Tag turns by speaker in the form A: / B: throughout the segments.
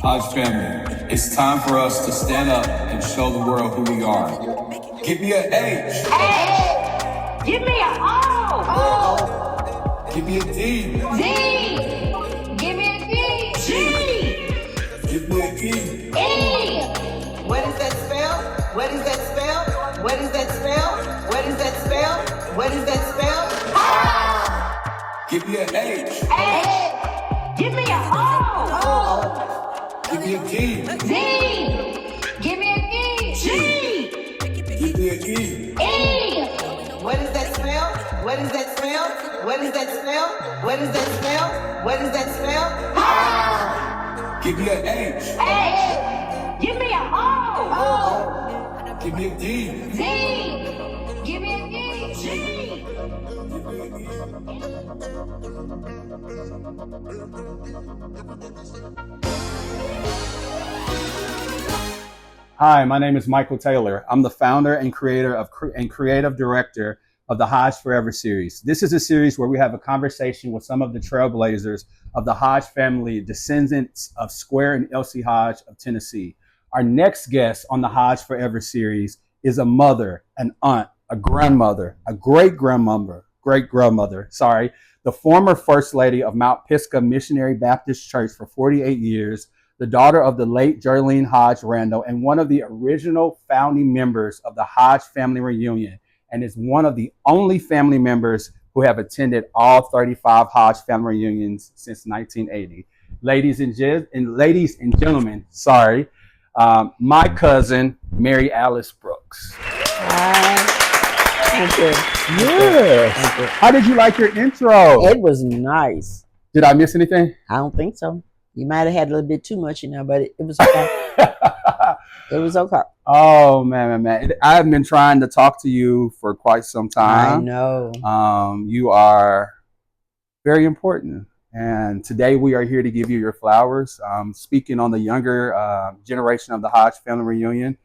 A: Hodge family, it's time for us to stand up and show the world who we are. Give me an H.
B: A. Give me an O.
A: O. Give me a D.
B: D. Give me a D. G.
A: Give me a E.
B: E.
C: What is that spell? What is that spell? What is that spell? What is that spell? What is that spell?
B: Ah.
A: Give me an H.
B: A. Give me an O.
A: Give me a D.
B: D. Give me a D. G.
A: Give me a E.
B: E.
C: What is that spell? What is that spell? What is that spell? What is that spell? What is that spell?
B: Ah.
A: Give me an H.
B: H. Give me an O.
A: Give me a D.
B: D. Give me a D. G.
D: Hi, my name is Michael Taylor. I'm the founder and creator and creative director of the Hodge Forever Series. This is a series where we have a conversation with some of the trailblazers of the Hodge family, descendants of Square and Elsie Hodge of Tennessee. Our next guest on the Hodge Forever Series is a mother, an aunt, a grandmother, a great-grandmother, the former First Lady of Mount Pisgah Missionary Baptist Church for 48 years, the daughter of the late Jerlene Hodge Randall, and one of the original founding members of the Hodge Family Reunion, and is one of the only family members who have attended all 35 Hodge Family Reunions since 1980. Ladies and gentlemen, my cousin, Mary Alice Brooks.
E: Hi. Thank you.
D: Yes.
E: Thank you.
D: How did you like your intro?
E: It was nice.
D: Did I miss anything?
E: I don't think so. You might have had a little bit too much, but it was okay. It was okay.
D: Oh, man. I've been trying to talk to you for quite some time.
E: I know.
D: You are very important. And today we are here to give you your flowers. Speaking on the younger generation of the Hodge Family Reunion,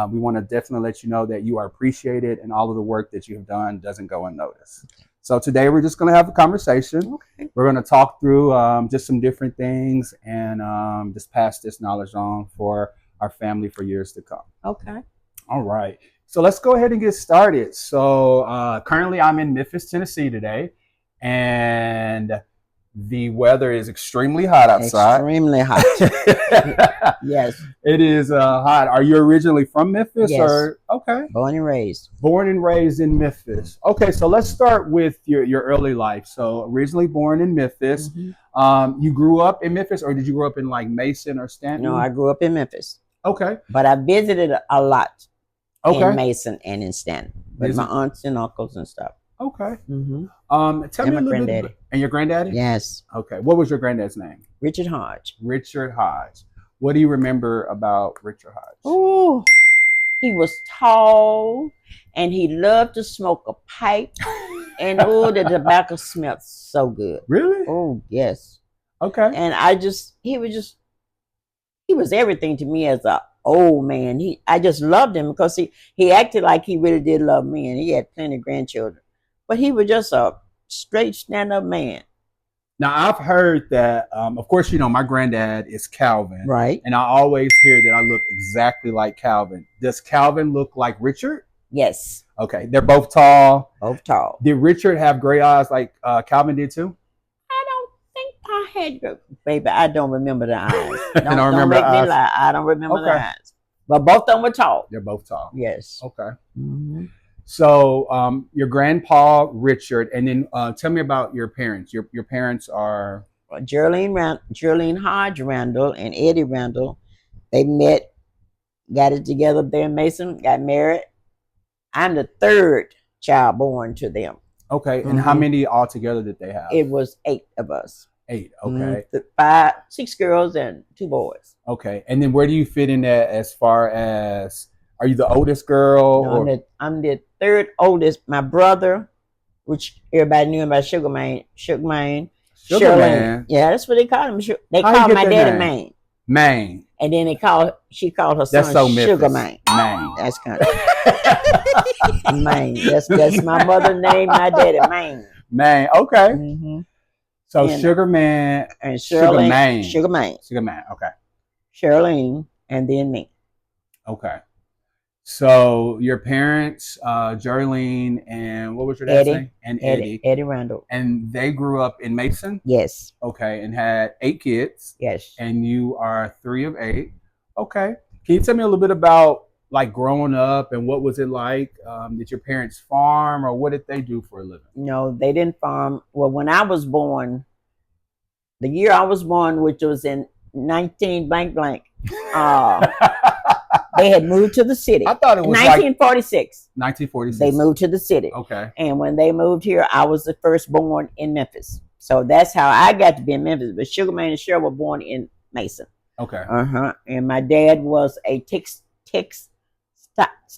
D: we want to definitely let you know that you are appreciated and all of the work that you have done doesn't go unnoticed. So today we're just going to have a conversation. Okay. We're going to talk through just some different things and just pass this knowledge on for our family for years to come.
E: Okay.
D: All right. So let's go ahead and get started. So currently I'm in Memphis, Tennessee today, and the weather is extremely hot outside.
E: Extremely hot. Yes.
D: It is hot. Are you originally from Memphis?
E: Yes.
D: Or okay.
E: Born and raised.
D: Born and raised in Memphis. Okay, so let's start with your early life. So originally born in Memphis. Mm-hmm. You grew up in Memphis, or did you grow up in like Mason or Stanton?
E: No, I grew up in Memphis.
D: Okay.
E: But I visited a lot
D: in
E: Mason and in Stanton with my aunts and uncles and stuff.
D: Okay.
E: Mm-hmm.
D: Tell me a little bit. And your granddaddy?
E: Yes.
D: Okay. What was your granddad's name?
E: Richard Hodge.
D: Richard Hodge. What do you remember about Richard Hodge?
E: Oh, he was tall, and he loved to smoke a pipe, and the tobacco smelled so good.
D: Really?
E: Oh, yes.
D: Okay.
E: And he was everything to me as a old man. I just loved him because he acted like he really did love me, and he had plenty of grandchildren. But he was just a straight stand-up man.
D: Now, I've heard that, of course, my granddad is Calvin.
E: Right.
D: And I always hear that I look exactly like Calvin. Does Calvin look like Richard?
E: Yes.
D: Okay. They're both tall.
E: Both tall.
D: Did Richard have gray eyes like Calvin did too?
E: I don't think I had, baby, I don't remember the eyes.
D: Don't
E: make
D: the eyes.
E: Me lie. I don't remember the eyes. But both of them were tall.
D: They're both tall.
E: Yes.
D: Okay.
E: Mm-hmm.
D: So your grandpa Richard, and then tell me about your parents. Your parents are
E: Jerlene Hodge Randall and Eddie Randall. They met, got it together there in Mason, got married. I'm the third child born to them.
D: Okay, and how many altogether did they have?
E: It was 8 of us.
D: 8. Okay.
E: 6 girls and 2 boys.
D: Okay, and then where do you fit in that as far as? Are you the oldest girl?
E: No, I'm the third oldest. My brother, which everybody knew him by Sugar Man.
D: Sugar Man?
E: Yeah, that's what they called him. They called my daddy Maine.
D: Maine.
E: And then she called her son Sugar Man.
D: Maine.
E: That's kind of Maine. That's my mother's name, my daddy Maine.
D: Maine, okay.
E: Mm-hmm.
D: So Sugar Man
E: and Shirley,
D: Sugar Man.
E: Sugar Man.
D: Sugar Man, okay.
E: Charlene, and then me.
D: Okay. So your parents, Jarlene, and what was your dad's
E: Eddie.
D: name? And Eddie.
E: Eddie Randall.
D: And they grew up in Mason?
E: Yes.
D: Okay. And had 8 kids.
E: Yes.
D: And you are 3 of 8. Okay. Can you tell me a little bit about like growing up and what was it like? Did your parents farm or what did they do for a living?
E: No, they didn't farm. Well, when I was born, the year I was born, which was in 19 blank blank, they had moved to the city.
D: I thought it was
E: 1946.
D: 1946.
E: They moved to the city.
D: Okay.
E: And when they moved here, I was the firstborn in Memphis. So that's how I got to be in Memphis. But Sugarman and Cheryl were born in Mason.
D: Okay.
E: And my dad was a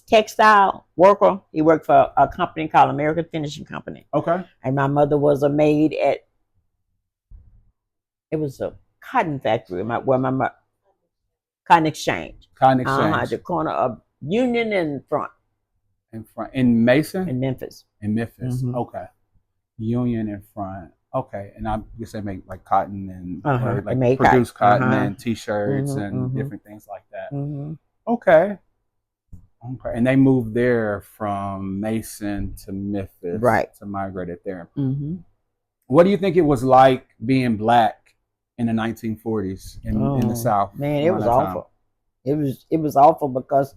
E: textile worker. He worked for a company called American Finishing Company.
D: Okay.
E: And my mother was a maid at, it was a cotton factory where my mother, Cotton Exchange.
D: Cotton Exchange.
E: At the corner of Union and Front.
D: In Mason?
E: In Memphis.
D: In Memphis.
E: Mhm.
D: Okay. Union in Front. Okay. And I guess they make like cotton and
E: They
D: like
E: make
D: produce cotton
E: Uh-huh.
D: and t-shirts
E: Mhm,
D: and
E: mhm.
D: different things like that.
E: Mhm.
D: Okay. Okay. And they moved there from Mason to Memphis.
E: Right.
D: To migrate there.
E: Mhm.
D: What do you think it was like being black in the 1940s in the South?
E: Man, it
D: around
E: was
D: that time?
E: awful. It was awful because,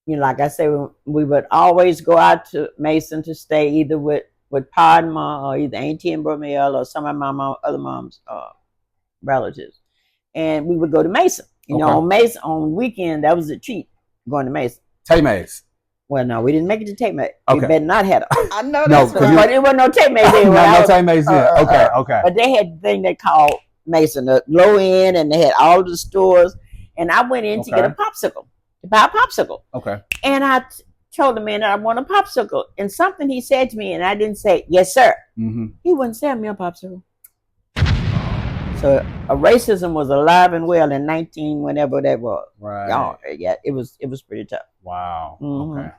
E: you know, like I say, we would always go out to Mason to stay either with Pa and Ma or either Auntie and Bromel or some of my other mom's relatives, and we would go to Mason. You know, on Mason on weekend that was a treat going to Mason.
D: Tay Mays.
E: Well, no, we didn't make it to Tate Mays.
D: Okay.
E: We better not have it.
C: I know
D: No,
C: that's
D: 'cause
C: right.
E: But it wasn't no Tate Mays there.
D: No Tay Mays. Okay. Okay.
E: But they had the thing they called Mason, the low end, and they had all the stores. And I went in to get a popsicle, to buy a popsicle.
D: Okay.
E: And I told the man that I want a popsicle. And something he said to me, and I didn't say, yes, sir.
D: Mm-hmm.
E: He wouldn't sell me a popsicle. So racism was alive and well in 19, whenever that was.
D: Right.
E: Y'all, yeah, it was pretty tough.
D: Wow.
E: Mhm.
D: Okay.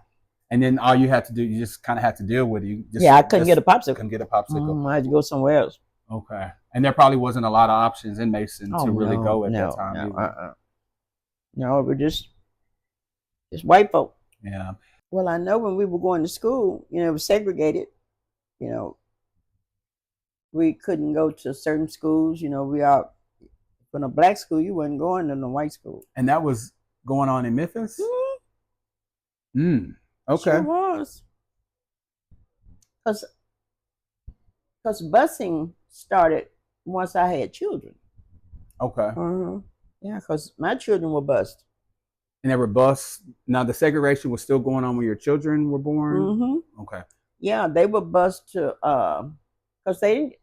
D: And then all you had to do, you just kind of had to deal with it. You just,
E: I couldn't get a popsicle.
D: Couldn't get a popsicle.
E: I had to go somewhere else.
D: Okay. And there probably wasn't a lot of options in Mason to really go at that time.
E: No, it was just white folk.
D: Yeah.
E: Well, I know when we were going to school, you know, it was segregated. You know, we couldn't go to certain schools. You know, from a black school, you wasn't going to the white school.
D: And that was going on in Memphis? Okay.
E: Sure was. Because busing started once I had children.
D: Okay.
E: Yeah, because my children were bused.
D: And they were bused. Now the segregation was still going on when your children were born?
E: Mm-hmm.
D: Okay.
E: Yeah, they were bused to, because they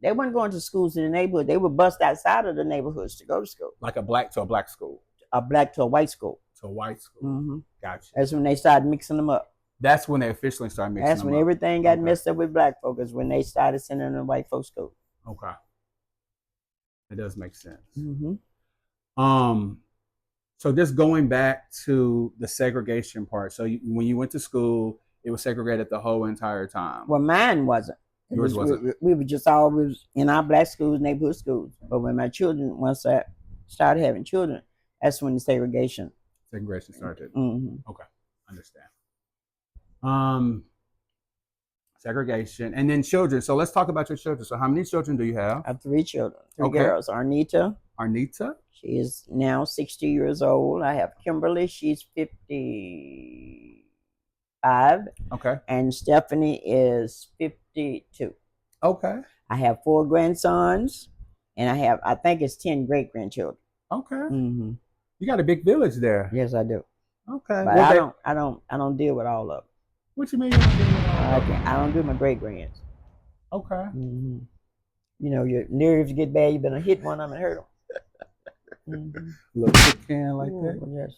E: weren't going to schools in the neighborhood. They were bused outside of the neighborhoods to go to school.
D: Like a black to a black school?
E: A black to a white school.
D: To a white school.
E: Mm-hmm.
D: Gotcha.
E: That's when they started mixing them up.
D: That's when they officially started mixing
E: That's
D: them
E: when
D: up.
E: everything got messed up with black folks, is when they started sending them to white folks' school.
D: Okay. It does make sense.
E: Mm-hmm.
D: So just going back to the segregation part. So when you went to school, it was segregated the whole entire time.
E: Well, mine wasn't.
D: Yours wasn't.
E: We were just always in our black schools, neighborhood schools. But when my children, once I started having children, that's when the segregation
D: started.
E: Mm-hmm.
D: Okay, understand. Segregation and then children. So let's talk about your children. So how many children do you have?
E: I have 3 children, 3 girls. Arnita.
D: She
E: is now 60 years old. I have Kimberly. She's 55.
D: Okay.
E: And Stephanie is 52.
D: Okay.
E: I have 4 grandsons, and I think it's 10 great grandchildren.
D: Okay.
E: Mm-hmm.
D: You got a big village there.
E: Yes, I do.
D: Okay.
E: But I don't deal with all of them.
D: What you mean you don't deal with all of them?
E: I don't do my great grands.
D: Okay.
E: Mm-hmm. You know, your nerves get bad. You better hit one of them and hurt them. Mm-hmm.
D: Little quick can like that.
E: Yes.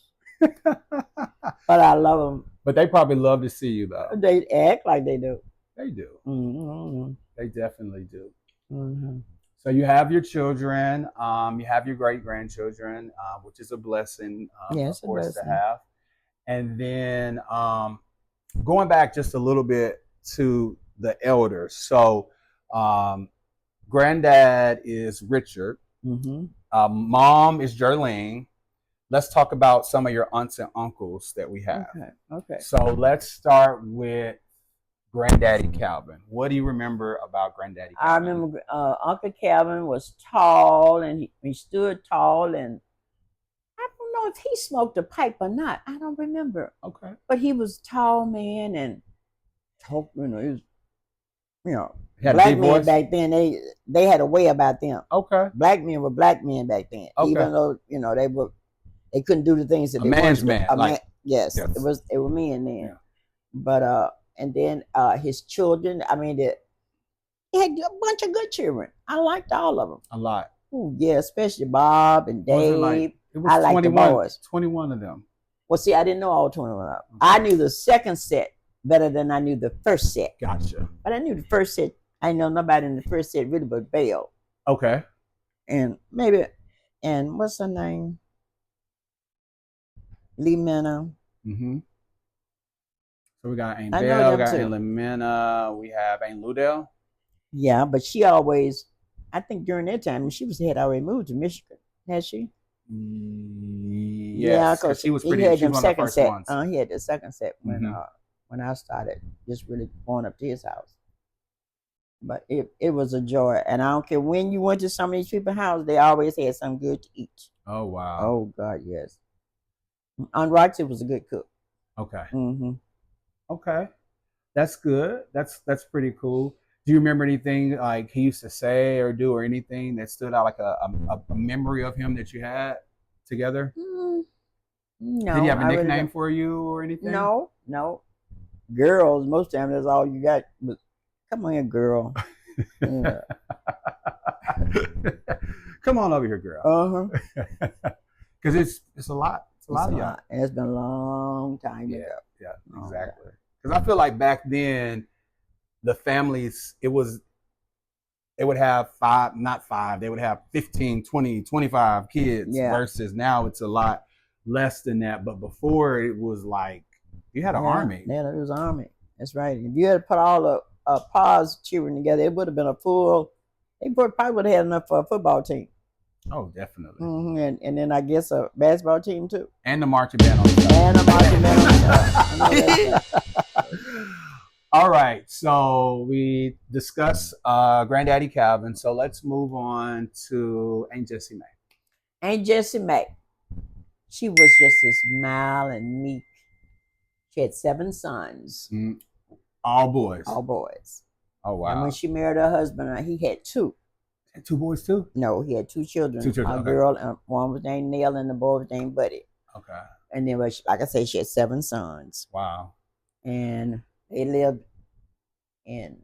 E: But I love them.
D: But they probably love to see you though.
E: They act like they do.
D: They do.
E: Mm-hmm.
D: They definitely do.
E: Mm-hmm.
D: So you have your children, you have your great grandchildren, which is a blessing,
E: yes,
D: of course, to have. And then going back just a little bit to the elders. So granddad is Richard,
E: mm-hmm.
D: Mom is Jerlene. Let's talk about some of your aunts and uncles that we have.
E: Okay.
D: So let's start with Granddaddy Calvin. What do you remember about Granddaddy Calvin?
E: I remember Uncle Calvin was tall, and he stood tall, and I don't know if he smoked a pipe or not. I don't remember.
D: Okay.
E: But he was a tall man and talk. He was,
D: He had a
E: black
D: deep
E: men
D: voice?
E: back then. They had a way about them.
D: Okay.
E: Black men were black men back then.
D: Okay.
E: Even though they couldn't do the things that
D: A
E: they
D: man's
E: wanted to.
D: man.
E: Yes,
D: Yes.
E: They were men then.
D: Yeah.
E: But and then his children. I mean, he had a bunch of good children. I liked all of them.
D: A lot.
E: Ooh, yeah, especially Bob and Dave.
D: It was
E: I like the boys.
D: 21 of them.
E: Well, see, I didn't know all 21 of them. I knew the second set better than I knew the first set.
D: Gotcha.
E: But I knew the first set. I didn't know nobody in the first set really but Belle.
D: Okay.
E: And what's her name? Lee Minna.
D: Mm-hmm. So we got Aunt
E: I know
D: Belle, we
E: them
D: got
E: too.
D: Aunt Lamina, we have Aunt Ludell.
E: Yeah, but she always, I think during that time, she had already moved to Michigan. Had she?
D: Yes, because she was pretty.
E: He had
D: She was
E: them
D: one of the
E: second
D: first
E: set.
D: ones.
E: He had the second set
D: Mhm.
E: when I started just really going up to his house. But it was a joy, and I don't care when you went to some of these people's house, they always had something good to eat.
D: Oh wow.
E: Oh God, yes. Aunt Roxy was a good cook.
D: Okay.
E: Mm-hmm.
D: Okay. That's good. That's pretty cool. Do you remember anything like he used to say or do or anything that stood out, like a memory of him that you had together?
E: No.
D: Did he have a
E: I really
D: nickname
E: don't.
D: for you or anything?
E: No. Girls, most of the time that's all you got. But come on here, girl. Yeah.
D: Come on over here, girl.
E: Uh-huh.
D: Because it's a lot. It's a lot of y'all.
E: And it's been a long time ago.
D: Yeah,
E: Oh,
D: exactly. Because I feel like back then, the families, they would have they would have 15, 20, 25 kids versus now it's a lot less than that. But before it was like, you had an army.
E: Yeah, it was an army. That's right. If you had put all the Pa's children together, it would have been they probably would have had enough for a football team.
D: Oh, definitely.
E: Mm-hmm. And then I guess a basketball team too.
D: And the marching band on the side.
E: And a marching band on the side.
D: All right, so we discussed Granddaddy Calvin. So let's move on to Aunt Jessie Mae.
E: Aunt Jessie Mae. She was just this mild and meek. She had 7 sons.
D: Mm-hmm. All boys.
E: All boys.
D: Oh, wow.
E: And when she married her husband, he had 2.
D: And 2 boys too?
E: No, he had 2 children.
D: 2 children.
E: A
D: Okay.
E: girl, and one was named Nell, and the boy was named Buddy.
D: Okay.
E: And then, like I say, she had 7 sons.
D: Wow.
E: And they lived in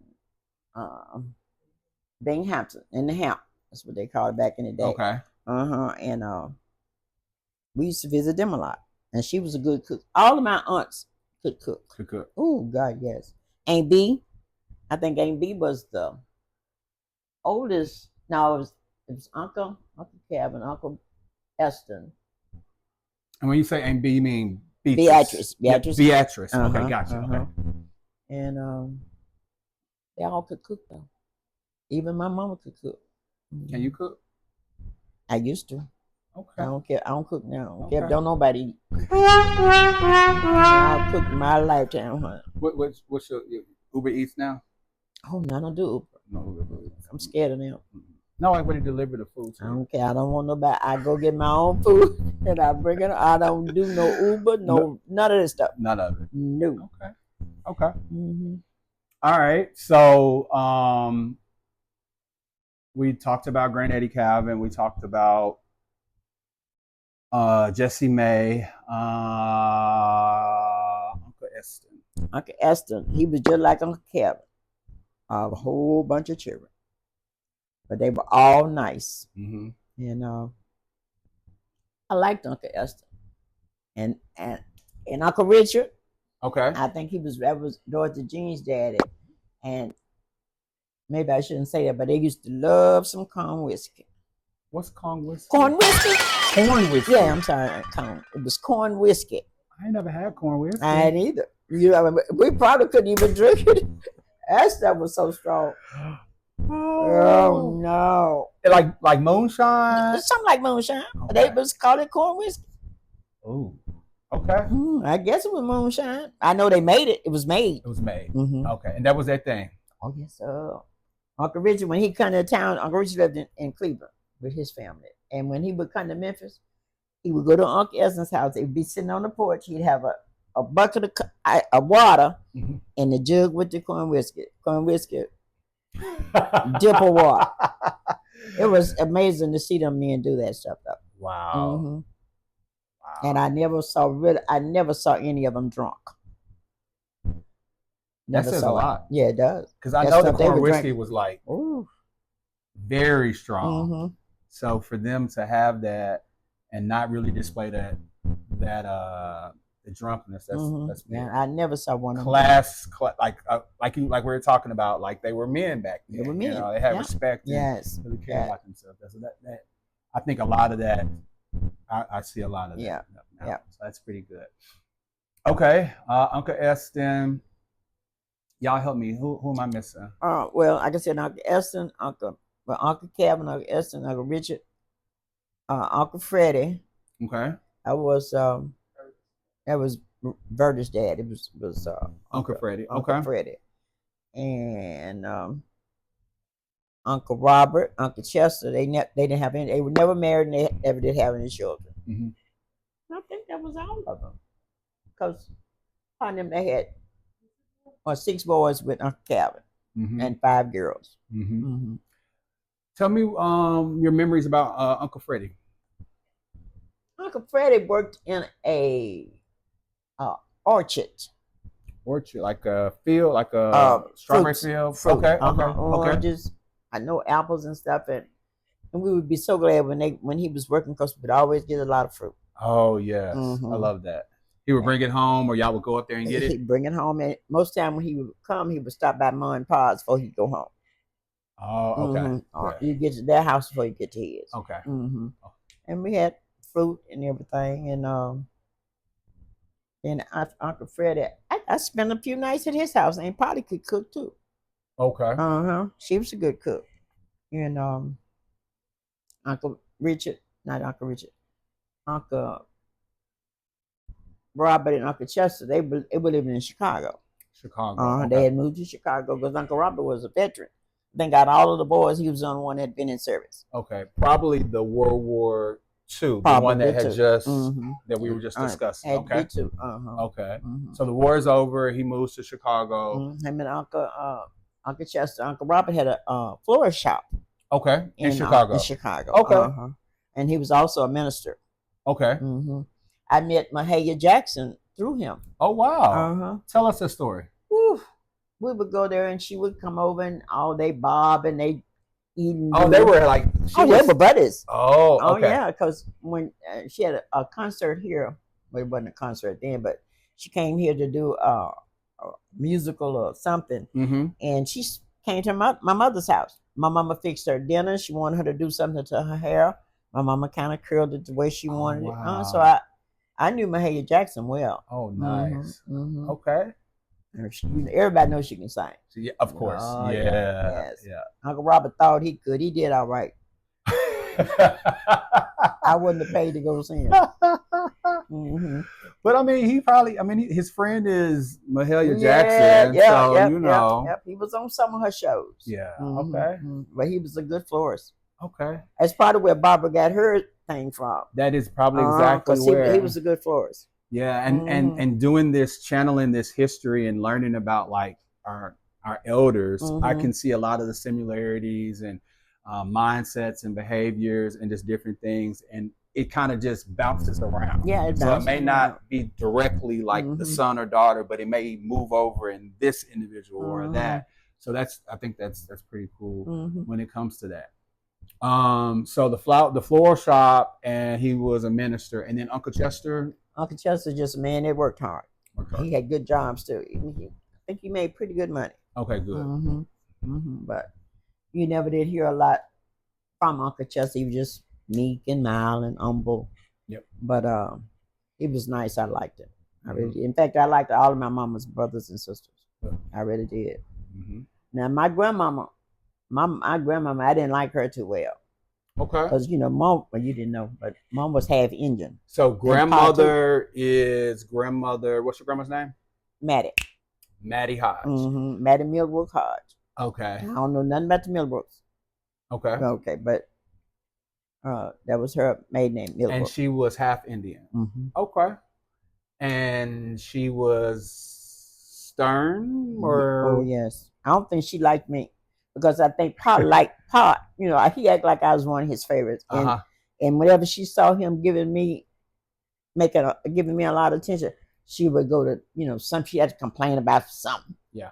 E: Binghamton, in the Hamp. That's what they called it back in the day.
D: Okay.
E: And we used to visit them a lot. And she was a good cook. All of my aunts could cook.
D: Could cook.
E: Oh, God, yes. Aunt B, I think Aunt B was the oldest. No, it was Uncle Calvin, Uncle Eston.
D: And when you say Aunt B, you mean
E: Beatrice.
D: Yeah, Beatrice. Okay, gotcha.
E: Uh-huh.
D: Okay.
E: And they all could cook though. Even my mama could cook.
D: Can you cook?
E: I used to.
D: Okay.
E: I don't care. I don't cook now.
D: Okay.
E: Don't nobody eat. I'll cook my lifetime, huh?
D: What's your Uber Eats now?
E: Oh no, I don't do Uber.
D: No Uber Eats.
E: I'm scared of them.
D: No, I would deliver the food.
E: I don't care. I don't want nobody. I go get my own food and I bring it. I don't do no Uber, none of this stuff.
D: None of it.
E: No.
D: Okay.
E: Mm-hmm.
D: All right. So we talked about Granddaddy Calvin. We talked about Jessie Mae, Uncle Eston.
E: Uncle Eston, he was just like Uncle Calvin. A whole bunch of children. But they were all nice.
D: Mm-hmm.
E: And I liked Uncle Eston. And Uncle Richard.
D: Okay.
E: I think that was Dorothy Jean's daddy. And maybe I shouldn't say that, but they used to love some corn whiskey.
D: What's corn whiskey?
E: Corn whiskey?
D: Corn whiskey.
E: Yeah, I'm sorry. It was corn whiskey.
D: I ain't never had corn whiskey.
E: I ain't either. We probably couldn't even drink it. That stuff was so strong. Oh no!
D: Like moonshine.
E: Something like moonshine.
D: Okay.
E: They was called it corn whiskey.
D: Ooh. Okay.
E: I guess it was moonshine. I know they made it. It was made.
D: It was made.
E: Mm-hmm.
D: Okay, and that was that thing.
E: Oh yes, Uncle Richard, when he come to town, Uncle Richard lived in Cleveland with his family, and when he would come to Memphis, he would go to Uncle Essen's house. They'd be sitting on the porch. He'd have a bucket of water and a jug with the corn whiskey, dip of water. It was amazing to see them men do that stuff though.
D: Wow.
E: Mm-hmm.
D: Wow.
E: And I never saw any of them drunk.
D: That says a lot.
E: Yeah, it does.
D: Because I know the corn whiskey was like
E: ooh,
D: very strong.
E: Mm-hmm.
D: So for them to have that and not really display that the drunkenness, that's big.
E: Yeah, I never saw one of them.
D: Like we were talking about, like they were men back then.
E: They were men.
D: You know, they had respect.
E: Yes.
D: Really cared about themselves. So that I think a lot of that. I see a lot of that.
E: Yeah.
D: Now.
E: Yeah.
D: So that's pretty good. Okay, Uncle Eston. Y'all help me. Who am I missing?
E: Well, like I said, Uncle Eston, Uncle Kevin, Uncle Eston, Uncle Richard, Uncle Freddie.
D: Okay.
E: That was Verda's dad. It was
D: Uncle Freddie.
E: Uncle
D: Okay.
E: Freddie. And Uncle Robert, Uncle Chester. They didn't have any. They were never married, and they never did have any children.
D: Mm-hmm.
E: I think that was all of them, because on them they had 6 boys with Uncle Calvin and 5 girls.
D: Mm-hmm. Tell me your memories about Uncle Freddie.
E: Uncle Freddie worked in a orchard.
D: Orchard, like a field, like a strawberry field.
E: Fruit.
D: Okay,
E: Oranges. I know apples and stuff, and we would be so glad when he was working, because we'd always get a lot of fruit.
D: Oh yes, I love that. He would bring it home, or y'all would go up there and get it.
E: He'd bring it home, and most time when he would come, he would stop by Mom and Pa's before he'd go home.
D: Oh, okay.
E: You get to their house before you get to his.
D: Okay.
E: And we had fruit and everything, and Uncle Freddie, I spent a few nights at his house, and he probably could cook too.
D: Okay.
E: She was a good cook. And Uncle Richard, not Uncle Richard, Uncle Robert and Uncle Chester, they were living in Chicago.
D: Okay.
E: They had moved to Chicago because Uncle Robert was a veteran. Then got all of the boys. He was the only one that had been in service.
D: Okay. Probably the World War II, the one that had just that we were just discussing. Okay.
E: Too.
D: Okay. So the war is over. He moves to Chicago.
E: Him and Uncle Chester, Uncle Robert had a florist shop.
D: Okay. In Chicago.
E: In Chicago.
D: Okay.
E: And he was also a minister.
D: Okay.
E: I met Mahalia Jackson through him.
D: Oh wow! Tell us a story.
E: Woo. We would go there, and she would come over, and they bob and they eating.
D: Oh, they were like.
E: They were buddies.
D: Oh, okay.
E: Oh yeah, because when she had a concert here, well, it wasn't a concert then, but she came here to do a musical or something, and she came to my mother's house. My mama fixed her dinner. She wanted her to do something to her hair. My mama kind of curled it the way she wanted it. So I knew Mahalia Jackson well.
D: Oh, nice. Okay.
E: Everybody knows she can sing.
D: So, yeah, of course. Yeah.
E: Uncle Robert thought he could. He did all right. I wouldn't have paid to go sing.
D: But I mean, his friend is Mahalia Jackson.
E: He was on some of her shows.
D: Yeah. Okay.
E: But he was a good florist.
D: Okay.
E: That's probably where Barbara got her thing from.
D: That is probably exactly where
E: he was a good florist.
D: Yeah, and doing this, channeling this history and learning about like our elders, I can see a lot of the similarities and mindsets and behaviors and just different things, and it kind of just bounces around.
E: Yeah,
D: so it may not be directly like the son or daughter, but it may move over in this individual or that. So I think that's pretty cool when it comes to that. So the floral shop, and he was a minister, and then Uncle Chester.
E: Uncle Chester just a man that worked hard. Okay. He had good jobs too. I think he made pretty good money.
D: Okay, good.
E: But you never did hear a lot from Uncle Chester. He was just meek and mild and humble.
D: Yep.
E: But he was nice. I liked him. I really did. In fact, I liked all of my mama's brothers and sisters. I really did. Now my grandmama, I didn't like her too well.
D: Okay.
E: Because mom, well, you didn't know, but mom was half Indian.
D: So grandmother is grandmother. What's your grandma's name?
E: Maddie.
D: Maddie Hodge.
E: Maddie Millbrook Hodge.
D: Okay.
E: I don't know nothing about the Millbrooks.
D: Okay.
E: Okay, but that was her maiden name, Millbrook.
D: And she was half Indian. Okay. And she was stern, or
E: oh yes. I don't think she liked me because I think Pa liked Pa. He acted like I was one of his favorites, and whenever she saw him giving me a lot of attention, she would go to she had to complain about something.
D: Yeah.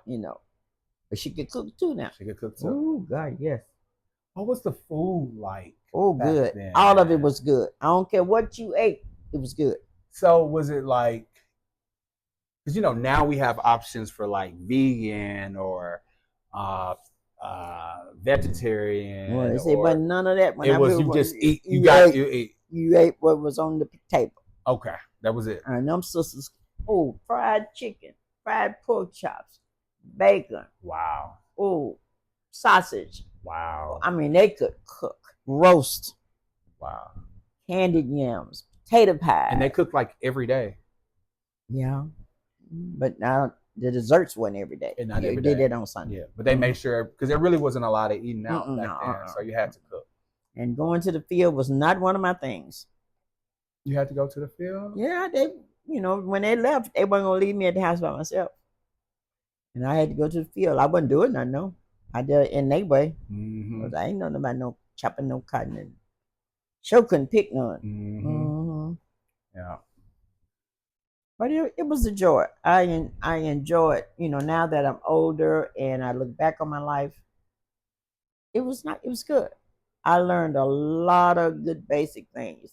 E: But she could cook too now.
D: She could cook too.
E: Oh God, yes.
D: What was the food like?
E: Oh, good. Then? All of it was good. I don't care what you ate, it was good.
D: So was it like, because now we have options for like vegan or vegetarian.
E: Well, they say, but none of that.
D: When it was you just eat. You ate.
E: You ate what was on the table.
D: Okay, that was it.
E: And them sisters, fried chicken, fried pork chops, bacon.
D: Wow.
E: Oh, sausage.
D: Wow.
E: I mean, they could cook. Roast.
D: Wow.
E: Candied yams, potato pie.
D: And they cook like every day.
E: Yeah. But now the desserts wasn't every day.
D: And not every
E: day.
D: They
E: did it on Sunday.
D: Yeah, but they made sure, because there really wasn't a lot of eating out back then, so you had to cook.
E: And going to the field was not one of my things.
D: You had to go to the field?
E: Yeah, when they left, they weren't going to leave me at the house by myself. And I had to go to the field. I wasn't doing nothing, no. I did it in their way. Because I ain't nothing about no chopping no cotton. And sure couldn't pick none.
D: Yeah.
E: But it was a joy. I enjoyed, now that I'm older and I look back on my life, it was good. I learned a lot of good basic things.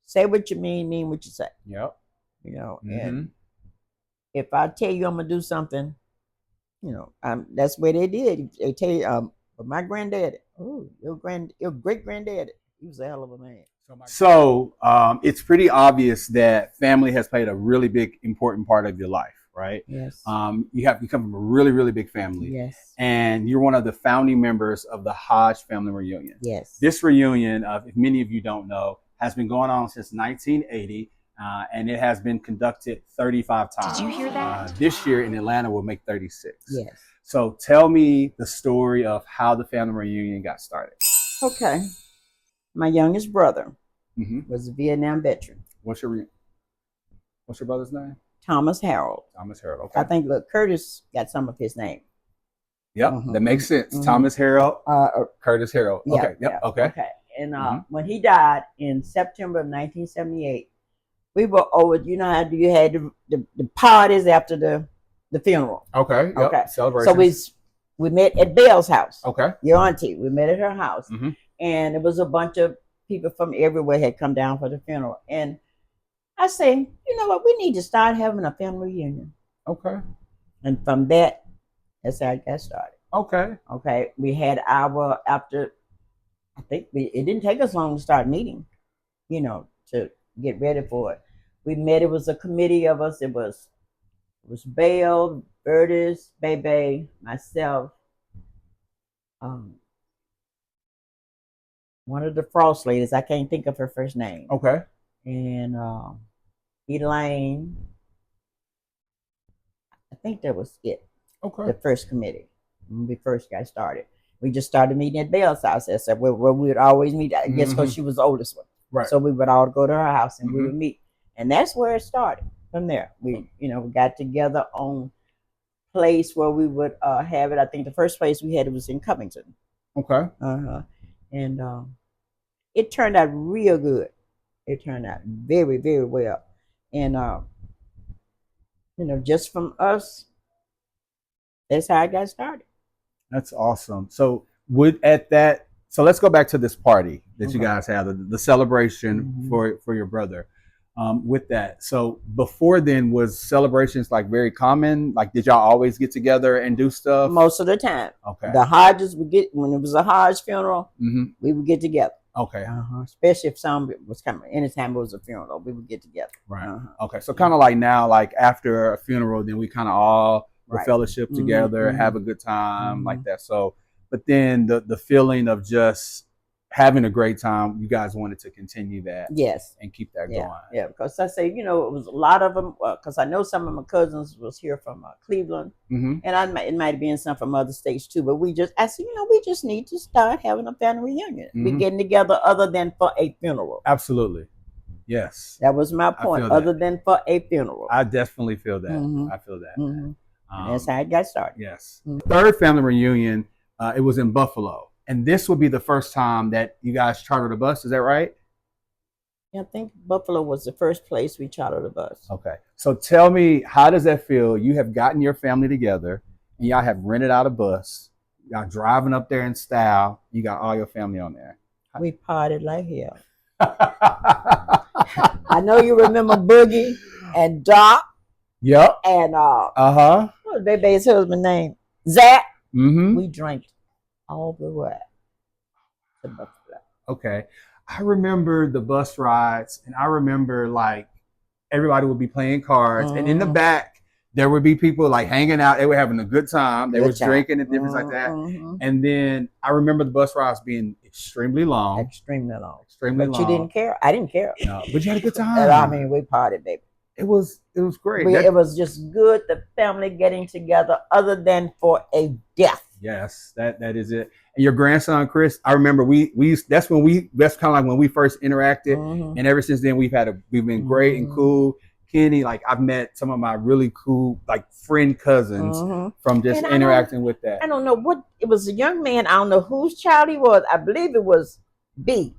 E: Say what you mean what you say.
D: Yep.
E: And if I tell you I'm gonna do something, that's what they did. They tell you, but my granddaddy, your great granddaddy, he was a hell of a man.
D: So it's pretty obvious that family has played a really big, important part of your life, right?
E: Yes.
D: You have become from a really, really big family.
E: Yes.
D: And you're one of the founding members of the Hodge Family Reunion.
E: Yes.
D: This reunion, if many of you don't know, has been going on since 1980, and it has been conducted 35 times.
B: Did you hear that?
D: This year in Atlanta will make 36.
E: Yes.
D: So tell me the story of how the family reunion got started.
E: Okay. My youngest brother was a Vietnam veteran.
D: What's your brother's name?
E: Thomas Harold.
D: Thomas Harold. Okay.
E: I think Curtis got some of his name.
D: Yep, that makes sense. Thomas Harold, Curtis Harold.
E: Yeah,
D: okay. Yep.
E: Yeah,
D: okay.
E: And when he died in September of 1978, we were over. You know how you had the parties after the funeral.
D: Okay. Yep.
E: Okay.
D: Celebration.
E: So we met at Belle's house.
D: Okay.
E: Your auntie. We met at her house, and it was a bunch of people from everywhere had come down for the funeral. And I say, you know what? We need to start having a family reunion.
D: Okay.
E: And from that's how it got started.
D: Okay.
E: Okay. We had after. I think it didn't take us long to start meeting, to get ready for it. We met. It was a committee of us. It was Belle, Bertis, Bebe, myself, one of the Frost ladies. I can't think of her first name.
D: Okay.
E: And Elaine. I think that was it.
D: Okay.
E: The first committee when we first got started. We just started meeting at Belle's house. That's where we would always meet. I guess because she was the oldest one.
D: Right.
E: So we would all go to her house and we would meet. And that's where it started. From there, we got together on place where we would have it. I think the first place we had it was in Covington.
D: Okay.
E: And it turned out real good. It turned out very, very well. And just from us, that's how I got started.
D: That's awesome. So so let's go back to this party that you guys had, the celebration for your brother. With that, so before then, was celebrations like very common? Like, did y'all always get together and do stuff?
E: Most of the time.
D: Okay.
E: The Hodges would when it was a Hodge funeral, we would get together.
D: Okay.
E: Especially if some was coming. Anytime it was a funeral, we would get together.
D: Right. Okay. So kind of like now, like after a funeral, then we kind of all fellowship together, have a good time like that. So, but then the feeling of just having a great time, you guys wanted to continue that
E: Yes.
D: and keep that
E: Yeah,
D: going.
E: yeah, because I say, it was a lot of them. Because I know some of my cousins was here from Cleveland,
D: Mm-hmm.
E: and it might have been some from other states too. But I said, we just need to start having a family reunion. We
D: Mhm.
E: getting together other than for a funeral.
D: Absolutely. Yes.
E: That was my
D: I
E: point.
D: feel that.
E: Other than for a funeral.
D: I definitely feel that.
E: Mhm.
D: I feel that.
E: Mhm. And that's how it got started.
D: Yes. Third family reunion, it was in Buffalo. And this will be the first time that you guys chartered a bus. Is that right?
E: Yeah, I think Buffalo was the first place we chartered a bus.
D: Okay. So tell me, how does that feel? You have gotten your family together and y'all have rented out a bus. Y'all driving up there in style. You got all your family on there.
E: We partied like hell. I know you remember Boogie and Doc
D: Yep.
E: and what was Baby's husband's name? Zach.
D: Mm-hmm.
E: We drank all the way to Buffalo.
D: Okay. I remember the bus rides, and I remember like everybody would be playing cards, and in the back there would be people like hanging out. They were having a good time. They was drinking and different like that. And then I remember the bus rides being extremely long.
E: Extremely long.
D: Extremely
E: But
D: long.
E: you didn't care. I didn't care.
D: No, but you had a good time.
E: And I mean, we partied, baby.
D: It was great.
E: It was just good, the family getting together, other than for a death.
D: Yes, that is it. And your grandson Chris, I remember that's kind of like when we first interacted, and ever since then we've been great and cool. Kenny, like I've met some of my really cool like friend cousins from just interacting with that.
E: I don't know what it was. A young man. I don't know whose child he was. I believe it was B.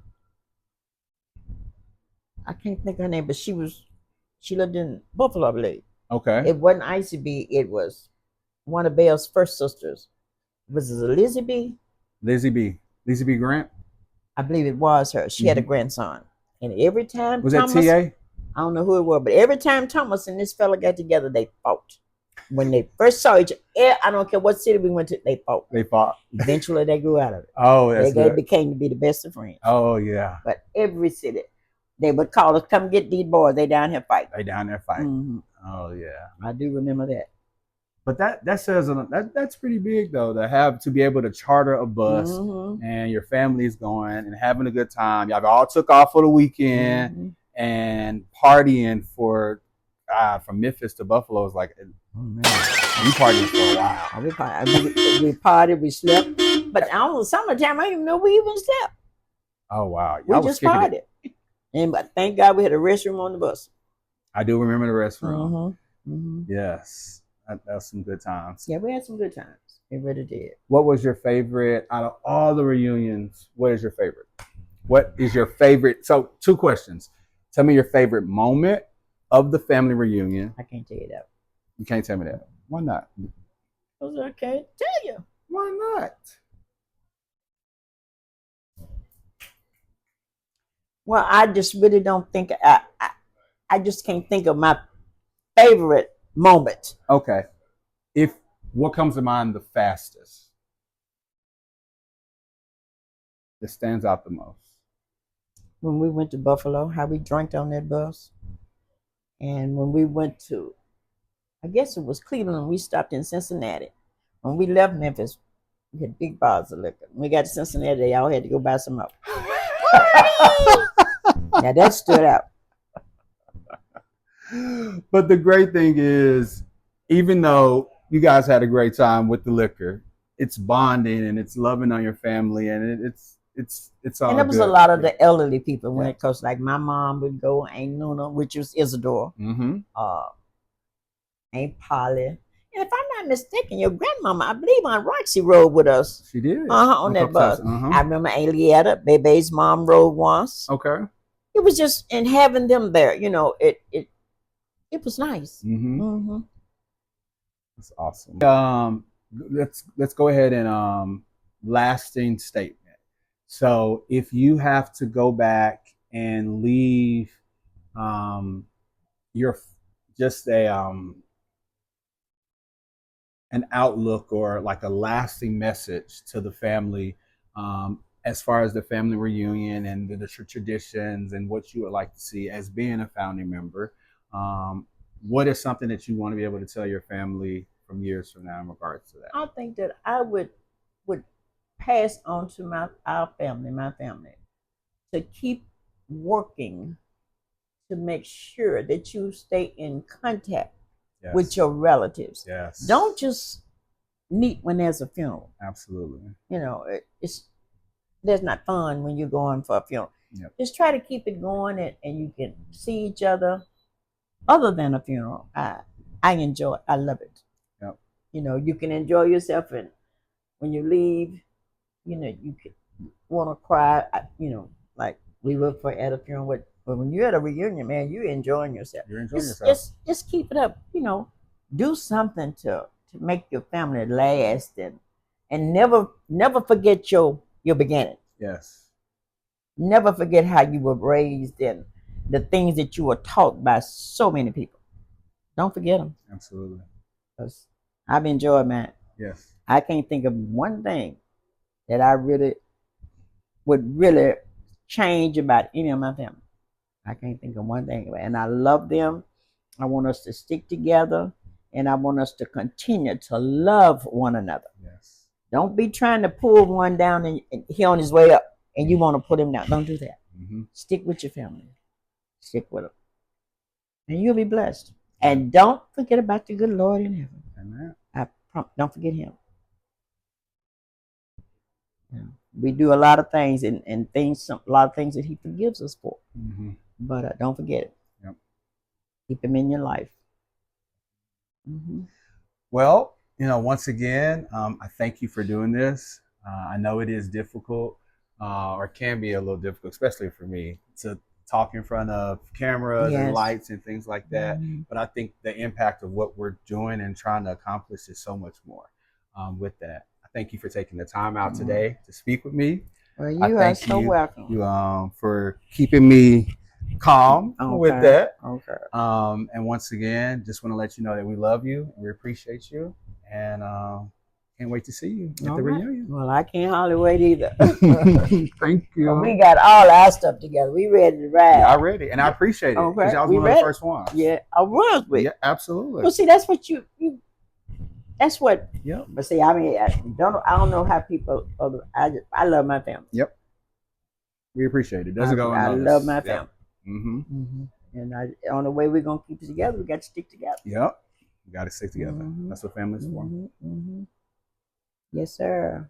E: I can't think of her name, but she lived in Buffalo, I believe.
D: Okay.
E: It wasn't Icy B. It was one of Bell's first sisters. Was it Lizzie B?
D: Lizzie B. Grant?
E: I believe it was her. She had a grandson. And every time
D: was
E: Thomas,
D: that TA?
E: I don't know who it was, but every time Thomas and this fella got together, they fought. When they first saw each other, I don't care what city we went to, they fought.
D: They fought.
E: Eventually, they grew out of it.
D: Oh, that's
E: They
D: good.
E: became to be the best of friends.
D: Oh, yeah.
E: But every city, they would call us, come get these boys. They down here fighting.
D: They down there fighting. Oh, yeah.
E: I do remember that.
D: But that says that's pretty big though, to be able to charter a bus and your family's going and having a good time. Y'all all took off for the weekend and partying from Memphis to Buffalo is like we partied for a while.
E: We partied, we slept, but I don't know, summertime I didn't even know we even slept.
D: Oh wow,
E: we just partied. But thank God we had a restroom on the bus.
D: I do remember the restroom. Yes. That was some good times.
E: Yeah, we had some good times. We really did.
D: What was your favorite out of all the reunions? What is your favorite? What is your favorite? So 2 questions. Tell me your favorite moment of the family reunion.
E: I can't tell you that.
D: You can't tell me that. Why not?
E: Because I can't tell you.
D: Why not?
E: Well, I just really don't think I just can't think of my favorite moment.
D: Okay. What comes to mind the fastest? That stands out the most.
E: When we went to Buffalo, how we drank on that bus. And when we went to, I guess it was Cleveland, we stopped in Cincinnati. When we left Memphis, we had big bars of liquor. When we got to Cincinnati, they all had to go buy some up. Now that stood out.
D: But the great thing is, even though you guys had a great time with the liquor, it's bonding and it's loving on your family, and it's all.
E: And there was
D: good.
E: a lot of the elderly people when it comes, like my mom would go, Aunt Nuna, which was Isidore, Aunt Polly. And if I'm not mistaken, your grandmama, I believe Aunt Roxy rode with us.
D: She did.
E: On that bus. I remember Aunt Lietta, Bebe's mom rode once.
D: Okay.
E: It was just, and having them there, it was nice.
D: That's awesome. Let's go ahead and lasting statement. So if you have to go back and leave your just an outlook or like a lasting message to the family as far as the family reunion and the traditions and what you would like to see as being a founding member, what is something that you want to be able to tell your family from years from now in regards to that?
E: I think that I would pass on to my family, to keep working to make sure that you stay in contact
D: Yes.
E: with your relatives.
D: Yes.
E: Don't just meet when there's a funeral.
D: Absolutely.
E: You know, that's not fun when you're going for a funeral.
D: Yep.
E: Just try to keep it going, and you can see each other other than a funeral. I enjoy it. I love it.
D: Yep.
E: You know, you can enjoy yourself, and when you leave, you know, you can want to cry. You know, like we were at a funeral but when you're at a reunion, man, you're enjoying yourself.
D: You're enjoying yourself.
E: Just keep it up. You know, do something to make your family last, and never forget your beginning.
D: Yes.
E: Never forget how you were raised and the things that you were taught by so many people. Don't forget them.
D: Absolutely.
E: Because I've enjoyed mine.
D: Yes.
E: I can't think of one thing that I would really change about any of my family. I can't think of one thing. And I love them. I want us to stick together, and I want us to continue to love one another.
D: Yes.
E: Don't be trying to pull one down and he on his way up and you want to put him down. Don't do that.
D: Mm-hmm.
E: Stick with your family. Stick with them. And you'll be blessed. And don't forget about the good Lord in heaven.
D: Amen.
E: Don't forget him. Yeah. We do a lot of things and a lot of things that he forgives us for.
D: Mm-hmm.
E: But don't forget it.
D: Yep.
E: Keep him in your life. Mm-hmm.
D: Well, you know, once again, I thank you for doing this. I know it is difficult, or can be a little difficult, especially for me, to talk in front of cameras and lights and things like that. Mm-hmm. But I think the impact of what we're doing and trying to accomplish is so much more with that. I thank you for taking the time out today to speak with me.
E: Well, you are so welcome.
D: You for keeping me calm with that.
E: Okay.
D: And once again, just want to let you know that we love you, we appreciate you, and can't wait to see you at the reunion.
E: Well, I can't hardly wait either.
D: Thank you.
E: Well, we got all our stuff together. We ready to ride.
D: Yeah, I ready, and I appreciate it because y'all was one of the first ones.
E: Yeah, I was with.
D: Yeah, absolutely.
E: Well, see, that's what you. That's what.
D: Yeah.
E: But see, I mean, I don't know how people. I love my family.
D: Yep. We appreciate it. Doesn't go unnoticed.
E: I love my family.
D: Yeah. Mm-hmm.
E: Mm-hmm. And the only way we're gonna keep it together, we got to stick together.
D: Yep. We got to stick together.
E: Mm-hmm.
D: That's what family's for.
E: Mm-hmm. Yes, sir.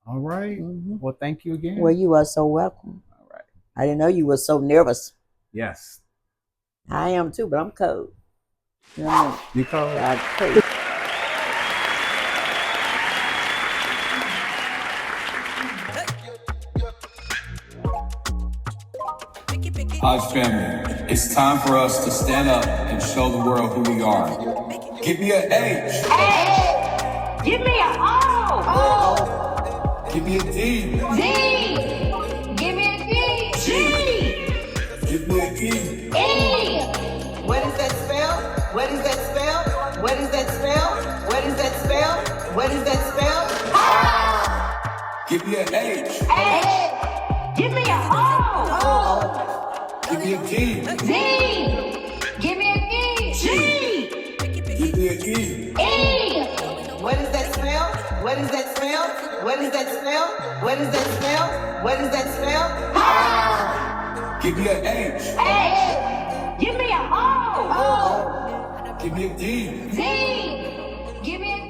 D: All right. Mm-hmm. Well, thank you again.
E: Well, you are so welcome.
D: All right.
E: I didn't know you were so nervous.
D: Yes.
E: I am too, but I'm cold. You know what I mean?
D: You cold?
E: I'm crazy.
A: Hodge family, it's time for us to stand up and show the world who we are. Give me an H.
B: A. Give me an O.
A: O. Give me a D.
B: D. Give me a G.
A: G. Give me an E.
B: E.
C: What is that spell? What is that spell? What is that spell? What is that spell? What is that spell?
A: Ah. Give me an H.
B: H. Give me an O.
C: O.
A: Give me a D.
B: D. Give me a E. G.
A: Give me an E.
B: E.
C: What is that spell? What is that spell? What is that spell? What is that spell? What is that spell?
B: Ah.
A: Give me an H.
B: H. Give me an O.
C: O.
A: Give me a D.
B: D. Give me a